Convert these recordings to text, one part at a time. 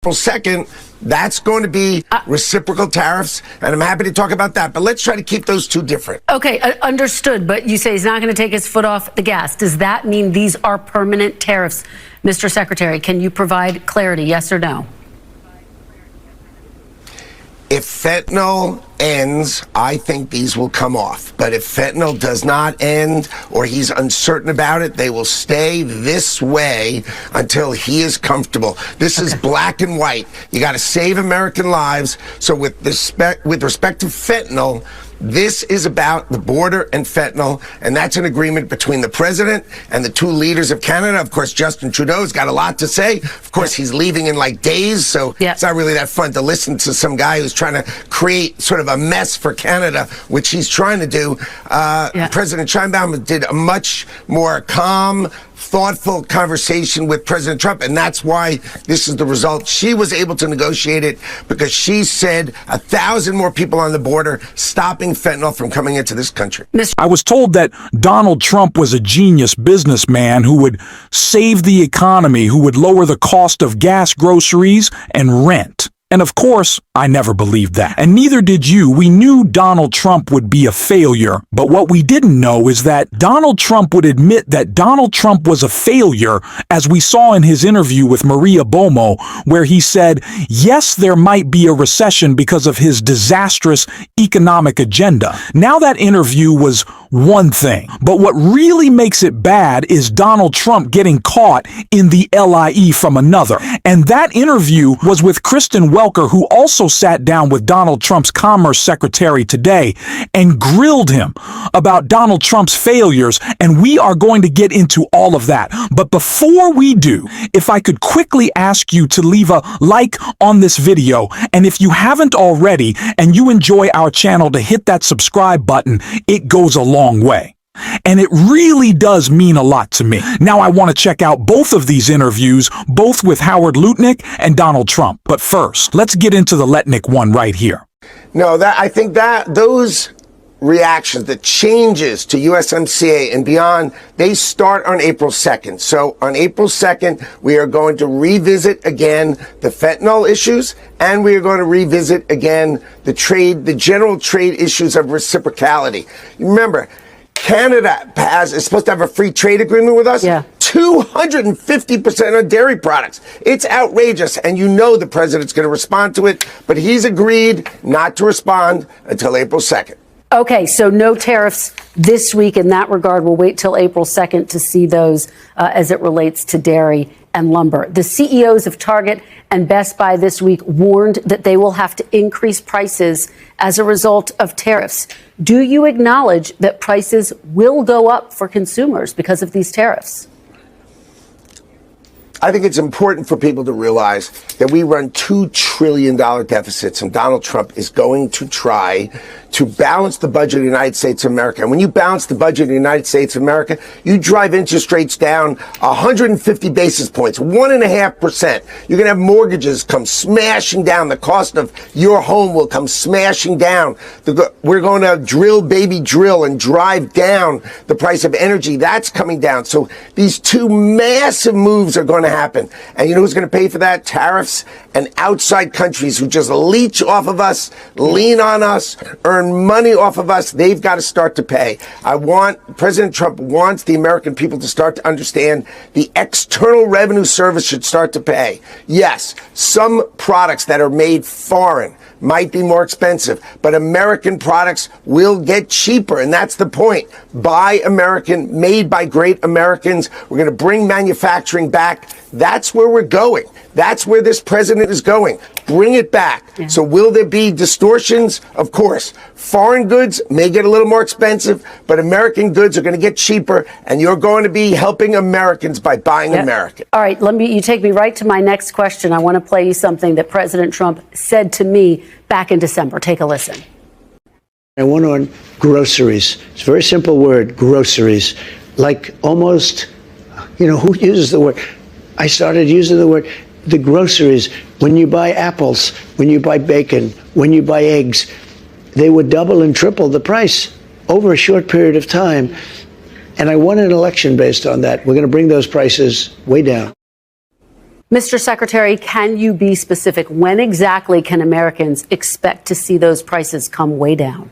April 2nd, that's going to be reciprocal tariffs, and I'm happy to talk about that. But let's try to keep those two different. Okay, understood. But you say he's not going to take his foot off the gas. Does that mean these are permanent tariffs? Mr. Secretary, can you provide clarity, yes or no? If fentanyl ends, I think these will come off. But if fentanyl does not end or he's uncertain about it, they will stay this way until he is comfortable. This is black and white. You got to save American lives. So with respect to fentanyl, this is about the border and fentanyl, and that's an agreement between the president and the two leaders of Canada. Of course, Justin Trudeau's got a lot to say. Of course, he's leaving in like days, so it's not really that fun to listen to some guy who's trying to create sort of a mess for Canada, which he's trying to do. President Sheinbaum did a much more calm, thoughtful conversation with President Trump, and that's why this is the result. She was able to negotiate it because she said 1,000 more people on the border, stopping fentanyl from coming into this country. I was told that Donald Trump was a genius businessman who would save the economy, who would lower the cost of gas, groceries, and rent. And of course, I never believed that. And neither did you. We knew Donald Trump would be a failure. But what we didn't know is that Donald Trump would admit that Donald Trump was a failure, as we saw in his interview with Maria Bomo, where he said, yes, there might be a recession because of his disastrous economic agenda. Now that interview was one thing. But what really makes it bad is Donald Trump getting caught in the LIE from another. And that interview was with Kristen Welker, who also sat down with Donald Trump's Commerce Secretary today and grilled him about Donald Trump's failures, and we are going to get into all of that. But before we do, if I could quickly ask you to leave a like on this video, and if you haven't already and you enjoy our channel, to hit that subscribe button. It goes a long way. And it really does mean a lot to me. Now I want to check out both of these interviews, both with Howard Lutnick and Donald Trump. But first, let's get into the Lutnick one right here. No, I think that those reactions, the changes to USMCA and beyond, they start on April 2nd. So on April 2nd, we are going to revisit again the fentanyl issues, and we are going to revisit again the general trade issues of reciprocality. Remember, Canada is supposed to have a free trade agreement with us. 250% on dairy products. It's outrageous, and you know the president's going to respond to it, but he's agreed not to respond until April 2nd. Okay, so no tariffs this week in that regard. We'll wait till April 2nd to see those as it relates to dairy and lumber. The CEOs of Target and Best Buy this week warned that they will have to increase prices as a result of tariffs. Do you acknowledge that prices will go up for consumers because of these tariffs? I think it's important for people to realize that we run $2 trillion deficits, and Donald Trump is going to try to balance the budget of the United States of America. And when you balance the budget of the United States of America, you drive interest rates down 150 basis points, 1.5%. You're going to have mortgages come smashing down. The cost of your home will come smashing down. We're going to drill, baby, drill, and drive down the price of energy. That's coming down. So these two massive moves are going to happen. And you know who's going to pay for that? Tariffs and outside countries who just leech off of us, lean on us, earn money off of us. They've got to start to pay. President Trump wants the American people to start to understand the External Revenue Service should start to pay. Yes, some products that are made foreign might be more expensive, but American products will get cheaper, and that's the point. Buy American, made by great Americans. We're going to bring manufacturing back. That's where we're going. That's where this president is going. Bring it back. So will there be distortions? Of course. Foreign goods may get a little more expensive, but American goods are going to get cheaper, and you're going to be helping Americans by buying American. All right, you take me right to my next question. I want to play you something that President Trump said to me back in December. Take a listen. I went on groceries. It's a very simple word, groceries. Like almost, who uses the word? I started using the word, the groceries. When you buy apples, when you buy bacon, when you buy eggs, they would double and triple the price over a short period of time. And I won an election based on that. We're going to bring those prices way down. Mr. Secretary, can you be specific? When exactly can Americans expect to see those prices come way down?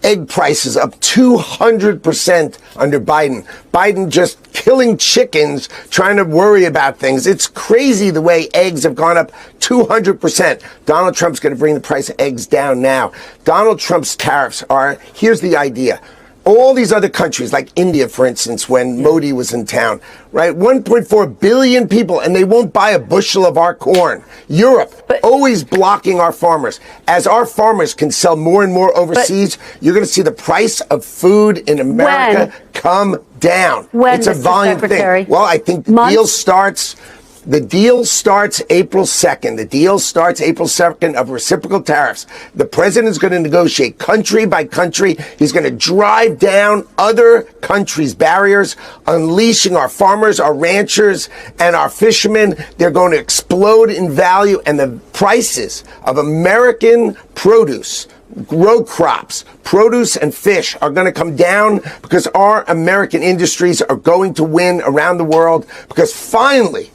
Egg prices up 200% under Biden. Biden just killing chickens, trying to worry about things. It's crazy the way eggs have gone up 200%. Donald Trump's going to bring the price of eggs down now. Donald Trump's tariffs are, here's the idea. All these other countries, like India, for instance, when Modi was in town, right? 1.4 billion people, and they won't buy a bushel of our corn. Europe, always blocking our farmers. As our farmers can sell more and more overseas, you're going to see the price of food in America come down. It's a volume thing. Well, I think the deal starts... The deal starts April 2nd. The deal starts April 2nd of reciprocal tariffs. The president's going to negotiate country by country. He's going to drive down other countries' barriers, unleashing our farmers, our ranchers, and our fishermen. They're going to explode in value, and the prices of American produce, row crops, produce, and fish are going to come down because our American industries are going to win around the world because finally,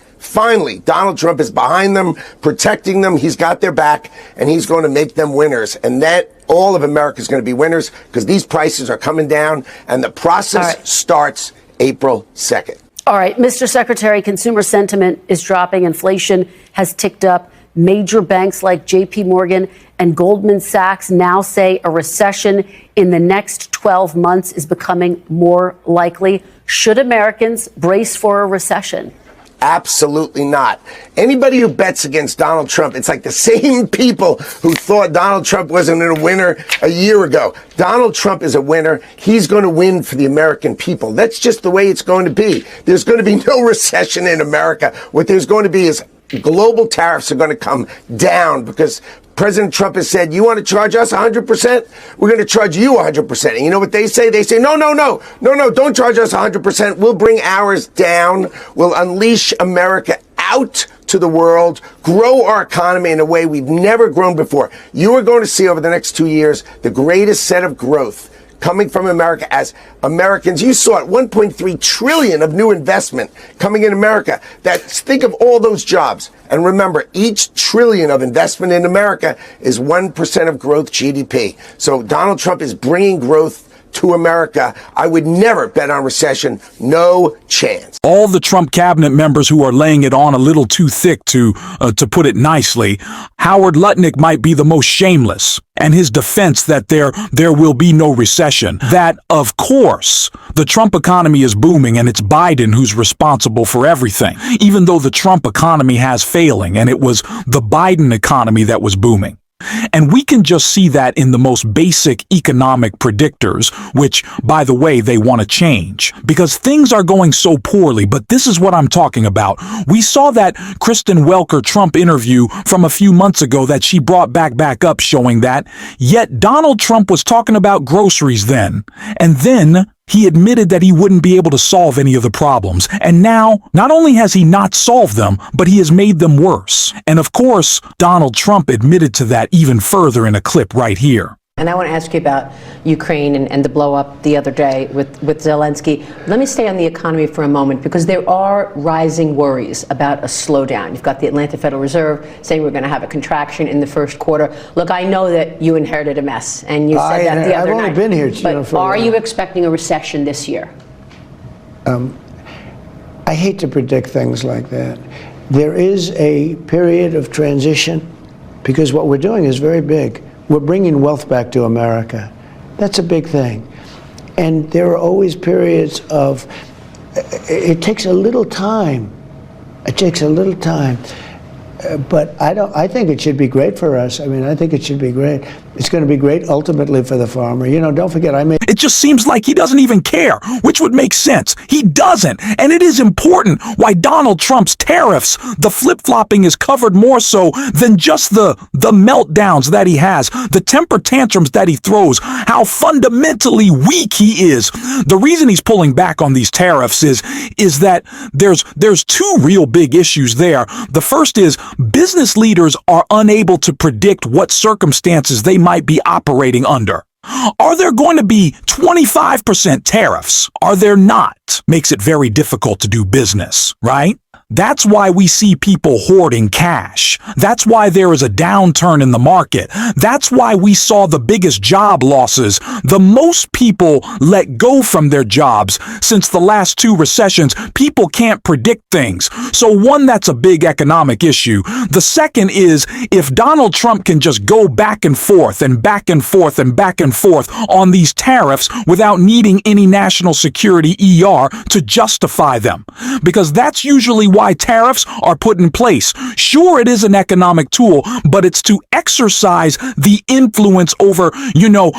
Donald Trump is behind them, protecting them. He's got their back, and he's going to make them winners. And that all of America is going to be winners because these prices are coming down, and the process starts April 2nd. All right, Mr. Secretary, consumer sentiment is dropping. Inflation has ticked up. Major banks like J.P. Morgan and Goldman Sachs now say a recession in the next 12 months is becoming more likely. Should Americans brace for a recession? Absolutely not. Anybody who bets against Donald Trump, it's like the same people who thought Donald Trump wasn't a winner a year ago. Donald Trump is a winner. He's going to win for the American people. That's just the way it's going to be. There's going to be no recession in America. What there's going to be is global tariffs are going to come down because President Trump has said, you want to charge us 100%? We're going to charge you 100%. And you know what they say? They say, no, don't charge us 100%. We'll bring ours down. We'll unleash America out to the world, grow our economy in a way we've never grown before. You are going to see over the next 2 years the greatest set of growth coming from America as Americans. You saw it, 1.3 trillion of new investment coming in America. Think of all those jobs. And remember, each trillion of investment in America is 1% of growth GDP. So Donald Trump is bringing growth to America. I would never bet on recession. No chance. All the Trump cabinet members who are laying it on a little too thick, to put it nicely, Howard Lutnick might be the most shameless. And his defense that there will be no recession, that, of course, the Trump economy is booming and it's Biden who's responsible for everything, even though the Trump economy has failing and it was the Biden economy that was booming. And we can just see that in the most basic economic predictors, which, by the way, they want to change because things are going so poorly. But this is what I'm talking about. We saw that Kristen Welker Trump interview from a few months ago that she brought back up showing that. Yet Donald Trump was talking about groceries then. And then he admitted that he wouldn't be able to solve any of the problems. And now, not only has he not solved them, but he has made them worse. And of course, Donald Trump admitted to that even further in a clip right here. And I want to ask you about Ukraine and the blow up the other day with Zelensky. Let me stay on the economy for a moment because there are rising worries about a slowdown. You've got the Atlanta Federal Reserve saying we're going to have a contraction in the first quarter. Look, I know that you inherited a mess and you said that the other night. I've only been here, but are you expecting a recession this year? I hate to predict things like that. There is a period of transition because what we're doing is very big. We're bringing wealth back to America. That's a big thing. And there are always periods of, it takes a little time. It takes a little time. But I think it should be great for us. I mean, I think it should be great. It's going to be great ultimately for the farmer. You know, don't forget, It just seems like he doesn't even care, which would make sense. He doesn't. And it is important why Donald Trump's tariffs, the flip-flopping is covered more so than just the meltdowns that he has, the temper tantrums that he throws, how fundamentally weak he is. The reason he's pulling back on these tariffs is that there's two real big issues there. The first is business leaders are unable to predict what circumstances they might be operating under. Are there going to be 25% tariffs? Are there not? Makes it very difficult to do business, right? That's why we see people hoarding cash. That's why there is a downturn in the market. That's why we saw the biggest job losses. The most people let go from their jobs since the last two recessions. People can't predict things. So one, that's a big economic issue. The second is if Donald Trump can just go back and forth and back and forth and back and forth on these tariffs without needing any national security ER to justify them. Because that's usually why tariffs are put in place. Sure, it is an economic tool, but it's to exercise the influence over,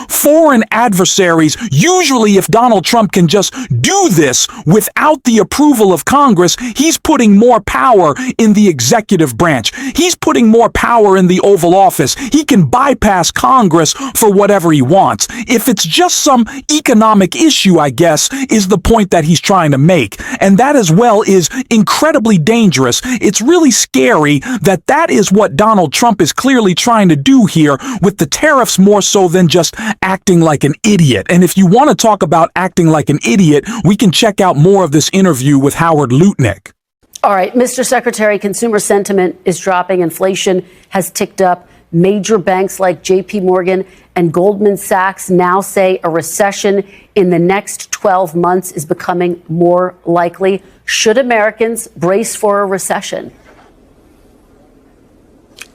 foreign adversaries. Usually, if Donald Trump can just do this without the approval of Congress, he's putting more power in the executive branch. He's putting more power in the Oval Office. He can bypass Congress for whatever he wants. If it's just some economic issue, I guess, is the point that he's trying to make. And that as well is incredibly dangerous. It's really scary that is what Donald Trump is clearly trying to do here with the tariffs more so than just acting like an idiot. And if you want to talk about acting like an idiot, we can check out more of this interview with Howard Lutnick. All right, Mr. Secretary, consumer sentiment is dropping. Inflation has ticked up. Major banks like J.P. Morgan and Goldman Sachs now say a recession in the next 12 months is becoming more likely. Should Americans brace for a recession?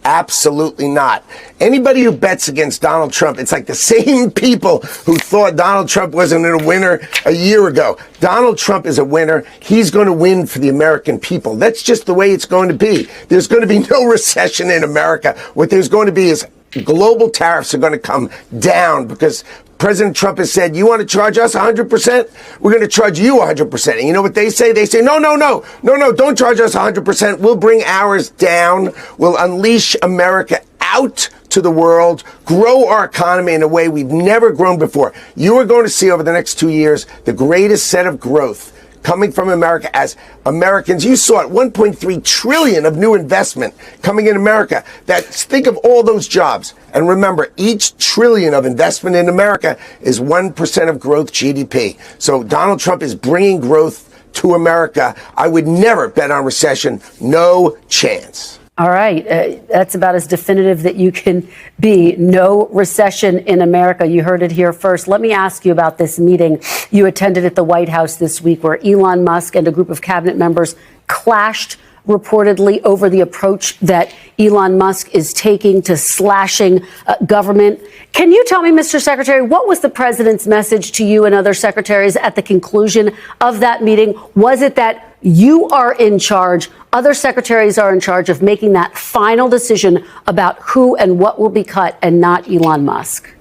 Absolutely not. Anybody who bets against Donald Trump, it's like the same people who thought Donald Trump wasn't a winner a year ago. Donald Trump is a winner. He's going to win for the American people. That's just the way it's going to be. There's going to be no recession in America. What there's going to be is global tariffs are going to come down because President Trump has said, you want to charge us 100%? We're going to charge you 100%. And you know what they say? They say, no, don't charge us 100%. We'll bring ours down. We'll unleash America out to the world, grow our economy in a way we've never grown before. You are going to see over the next 2 years the greatest set of growth coming from America as Americans. You saw it, 1.3 trillion of new investment coming in America. Think of all those jobs. And remember, each trillion of investment in America is 1% of growth GDP. So Donald Trump is bringing growth to America. I would never bet on recession. No chance. All right. That's about as definitive that you can be. No recession in America. You heard it here first. Let me ask you about this meeting you attended at the White House this week where Elon Musk and a group of cabinet members clashed reportedly over the approach that Elon Musk is taking to slashing government. Can you tell me, Mr. Secretary, what was the president's message to you and other secretaries at the conclusion of that meeting? Was it that you are in charge, other secretaries are in charge of making that final decision about who and what will be cut and not Elon Musk?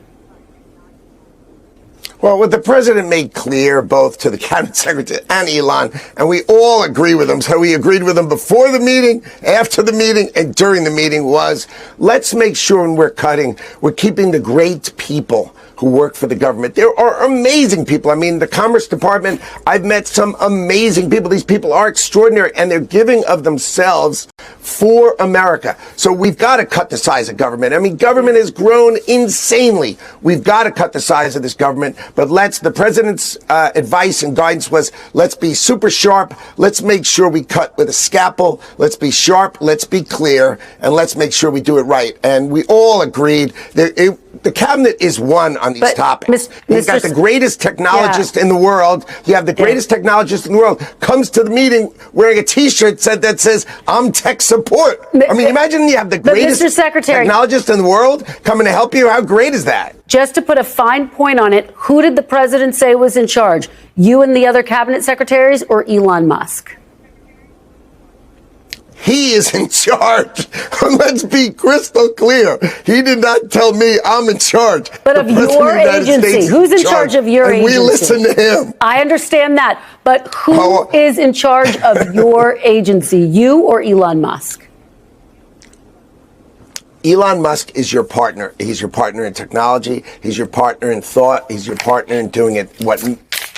Well, what the president made clear, both to the cabinet secretary and Elon, and we all agree with him, so we agreed with him before the meeting, after the meeting, and during the meeting, was let's make sure when we're cutting, we're keeping the great people who work for the government. There are amazing people. I mean, the Commerce Department, I've met some amazing people. These people are extraordinary, and they're giving of themselves for America. So we've got to cut the size of government. I mean, government has grown insanely. We've got to cut the size of this government. But the president's advice and guidance was, let's be super sharp. Let's make sure we cut with a scalpel. Let's be sharp. Let's be clear. And let's make sure we do it right. And we all agreed that the cabinet is one on these topics. You've got the greatest technologist in the world. You have the greatest technologist in the world comes to the meeting wearing a T-shirt that says, I'm tech support. I mean, imagine you have the greatest technologist in the world coming to help you. How great is that? Just to put a fine point on it, who did the president say was in charge? You and the other cabinet secretaries or Elon Musk? He is in charge. Let's be crystal clear. He did not tell me I'm in charge. But of your agency, who's in charge of your agency? We listen to him. I understand that. But who is in charge of your agency, you or Elon Musk? Elon Musk is your partner. He's your partner in technology. He's your partner in thought. He's your partner in doing it. What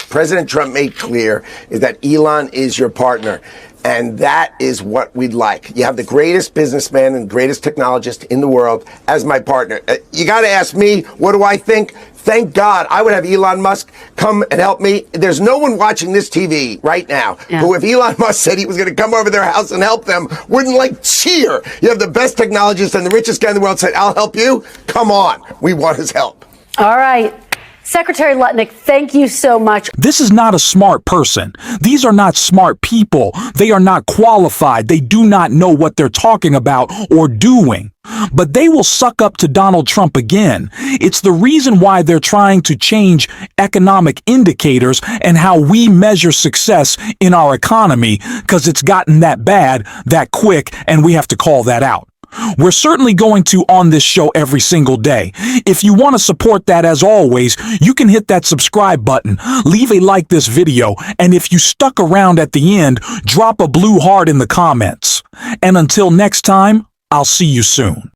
President Trump made clear is that Elon is your partner. And that is what we'd like. You have the greatest businessman and greatest technologist in the world as my partner. You got to ask me, what do I think? Thank God I would have Elon Musk come and help me. There's no one watching this TV right now who, if Elon Musk said he was going to come over their house and help them, wouldn't cheer. You have the best technologist and the richest guy in the world said, I'll help you. Come on. We want his help. All right. Secretary Lutnick, thank you so much. This is not a smart person. These are not smart people. They are not qualified. They do not know what they're talking about or doing. But they will suck up to Donald Trump again. It's the reason why they're trying to change economic indicators and how we measure success in our economy, because it's gotten that bad, that quick, and we have to call that out. We're certainly going to on this show every single day. If you want to support that, as always, you can hit that subscribe button, leave a like this video, and if you stuck around at the end, drop a blue heart in the comments. And until next time, I'll see you soon.